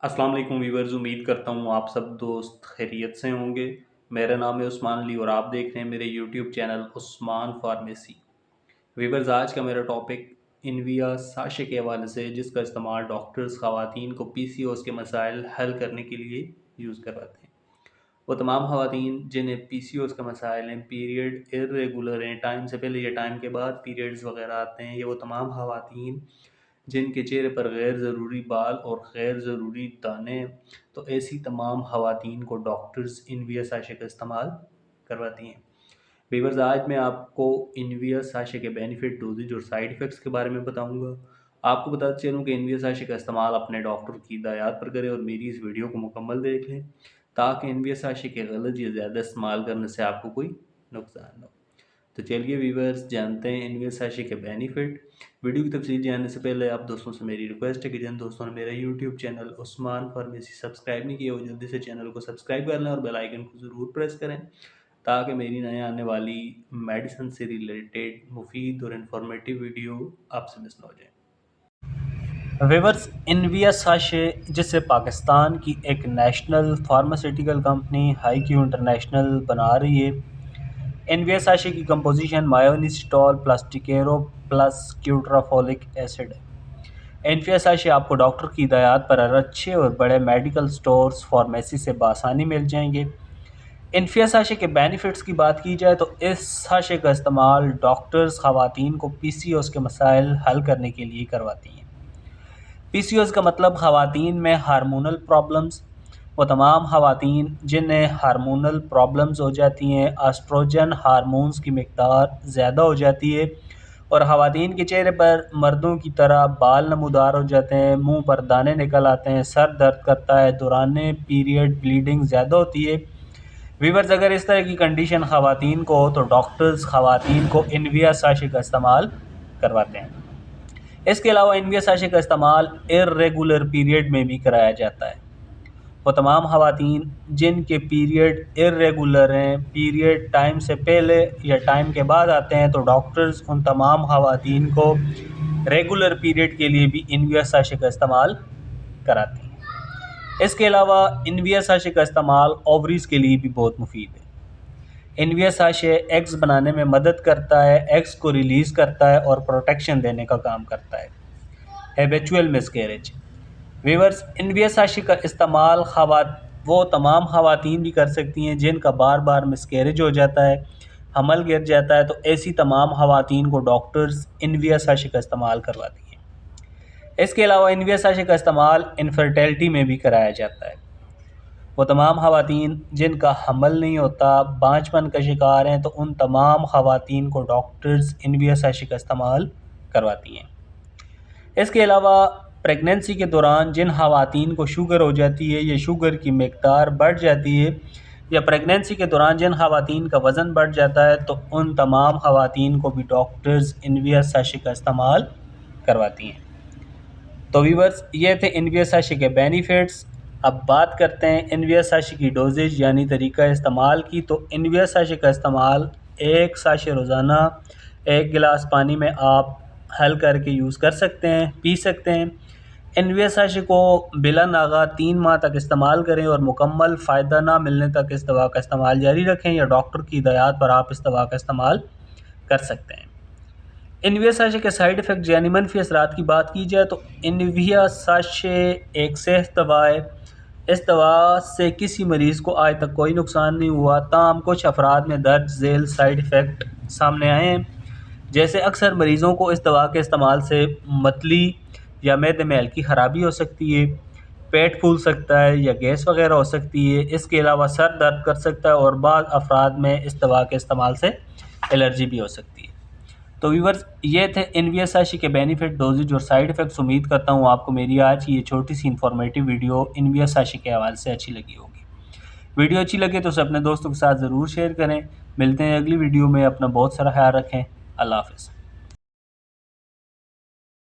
السلام علیکم ویورز، امید کرتا ہوں آپ سب دوست خیریت سے ہوں گے۔ میرا نام ہے عثمان علی اور آپ دیکھ رہے ہیں میرے یوٹیوب چینل عثمان فارمیسی۔ ویورز، آج کا میرا ٹاپک انویا ساشے کے حوالے سے، جس کا استعمال ڈاکٹرز خواتین کو پی سی اوز کے مسائل حل کرنے کے لیے یوز کرواتے ہیں۔ وہ تمام خواتین جنہیں پی سی اوز کا مسائل ہیں، پیریڈ ارریگولر ہیں، ٹائم سے پہلے یا ٹائم کے بعد پیریڈز وغیرہ آتے ہیں، یا وہ تمام خواتین جن کے چہرے پر غیر ضروری بال اور غیر ضروری دانے، تو ایسی تمام خواتین کو ڈاکٹرز انویا ساشے کا استعمال کرواتی ہیں۔ ویورز، آج میں آپ کو انویا ساشے کے بینیفٹ، ڈوزیج اور سائیڈ ایفیکٹس کے بارے میں بتاؤں گا۔ آپ کو بتاتے چلوں کہ انویا ساشے کا استعمال اپنے ڈاکٹر کی ہدایات پر کریں اور میری اس ویڈیو کو مکمل دیکھ لیں تاکہ انویا ساشے کے غلط یا زیادہ استعمال کرنے سے آپ کو کوئی نقصان نہ ہو۔ تو چلیے ویورز، جانتے ہیں انویا ساشے کے بینیفٹ۔ ویڈیو کی تفصیل جاننے سے پہلے آپ دوستوں سے میری ریکویسٹ ہے کہ جن دوستوں نے میرا یوٹیوب چینل عثمان فارمیسی سبسکرائب نہیں کیا وہ جلدی سے چینل کو سبسکرائب کر لیں اور بیل آئیکن کو ضرور پریس کریں تاکہ میری نئے آنے والی میڈیسن سے ریلیٹڈ مفید اور انفارمیٹیو ویڈیو آپ سے مس نہ ہو جائیں۔ ویورز، انویا ساشے، جسے پاکستان کی ایک نیشنل فارماسیوٹیکل کمپنی ہائی کیو انٹرنیشنل بنا رہی ہے۔ انویا ساشے کی کمپوزیشن مایونیسٹول پلس ٹیکیرو پلس کیوٹرافولک ایسڈ ہے۔ انویا ساشے آپ کو ڈاکٹر کی ہدایات پر ہر اچھے اور بڑے میڈیکل سٹورز فارمیسی سے بآسانی مل جائیں گے۔ انویا ساشے کے بینیفٹس کی بات کی جائے تو اس ساشے کا استعمال ڈاکٹرز خواتین کو پی سی اوز کے مسائل حل کرنے کے لیے کرواتی ہیں۔ پی سی اوز کا مطلب خواتین میں ہارمونل پرابلمز۔ وہ تمام خواتین جنہیں ہارمونل پرابلمز ہو جاتی ہیں، ایسٹروجن ہارمونز کی مقدار زیادہ ہو جاتی ہے اور خواتین کے چہرے پر مردوں کی طرح بال نمودار ہو جاتے ہیں، منہ پر دانے نکل آتے ہیں، سر درد کرتا ہے، دوران پیریڈ بلیڈنگ زیادہ ہوتی ہے۔ ویورز، اگر اس طرح کی کنڈیشن خواتین کو ہو تو ڈاکٹرز خواتین کو انویا ساشے کا استعمال کرواتے ہیں۔ اس کے علاوہ انویا ساشے کا استعمال ارریگولر پیریڈ میں بھی کرایا جاتا ہے۔ وہ تمام خواتین جن کے پیریڈ ارریگولر ہیں، پیریڈ ٹائم سے پہلے یا ٹائم کے بعد آتے ہیں، تو ڈاکٹرز ان تمام خواتین کو ریگولر پیریڈ کے لیے بھی انویا ساشے کا استعمال کراتے ہیں۔ اس کے علاوہ انویا ساشے کا استعمال اووریز کے لیے بھی بہت مفید ہے۔ انویا ساشے ایگز بنانے میں مدد کرتا ہے، ایگز کو ریلیز کرتا ہے اور پروٹیکشن دینے کا کام کرتا ہے۔ ہیبیچول مسکیریج۔ ویورز، انویا ساشے کا استعمال وہ تمام خواتین بھی کر سکتی ہیں جن کا بار بار مسکیریج ہو جاتا ہے، حمل گر جاتا ہے، تو ایسی تمام خواتین کو ڈاکٹرز انویا ساشے کا استعمال کرواتی ہیں۔ اس کے علاوہ انویا ساشے کا استعمال انفرٹیلٹی میں بھی کرایا جاتا ہے۔ وہ تمام خواتین جن کا حمل نہیں ہوتا، بانجھپن کا شکار ہیں، تو ان تمام خواتین کو ڈاکٹرز انویا ساشے کا استعمال کرواتی ہیں۔ اس کے علاوہ پریگننسی کے دوران جن خواتین کو شوگر ہو جاتی ہے یا شوگر کی مقدار بڑھ جاتی ہے، یا پریگننسی کے دوران جن خواتین کا وزن بڑھ جاتا ہے، تو ان تمام خواتین کو بھی ڈاکٹرز انویا ساشے کا استعمال کرواتی ہیں۔ تو ویورز، یہ تھے انویا ساشے کے بینیفٹس۔ اب بات کرتے ہیں انویا ساشے کی ڈوزیج یعنی طریقہ استعمال کی۔ تو انویا ساشے کا استعمال ایک ساشے روزانہ 1 گلاس پانی میں آپ حل کر کے یوز کر سکتے ہیں، پی سکتے ہیں۔ انویا ساشے کو بلا ناغہ 3 ماہ تک استعمال کریں اور مکمل فائدہ نہ ملنے تک اس دوا کا استعمال جاری رکھیں، یا ڈاکٹر کی ہدایات پر آپ اس دوا کا استعمال کر سکتے ہیں۔ انویا ساشے کے سائیڈ ایفیکٹ یعنی منفی اثرات کی بات کی جائے تو انویا ساشے ایک صحت دوا ہے۔ اس دوا سے کسی مریض کو آج تک کوئی نقصان نہیں ہوا، تاہم کچھ افراد میں درج ذیل سائیڈ ایفیکٹ سامنے آئے ہیں، جیسے اکثر مریضوں کو اس دوا کے استعمال سے متلی یا معدے میں ہلکی خرابی ہو سکتی ہے، پیٹ پھول سکتا ہے یا گیس وغیرہ ہو سکتی ہے۔ اس کے علاوہ سر درد کر سکتا ہے اور بعض افراد میں اس دوا کے استعمال سے الرجی بھی ہو سکتی ہے۔ تو ویورز، یہ تھے انویا ساشے کے بینیفٹ، ڈوزیج اور سائیڈ ایفیکٹس۔ امید کرتا ہوں آپ کو میری آج کی یہ چھوٹی سی انفارمیٹیو ویڈیو انویا ساشے کے حوالے سے اچھی لگی ہوگی۔ ویڈیو اچھی لگے تو اسے اپنے دوستوں کے ساتھ ضرور شیئر کریں۔ ملتے ہیں اگلی ویڈیو میں، اپنا بہت سارا خیال رکھیں۔ اللہ حافظ۔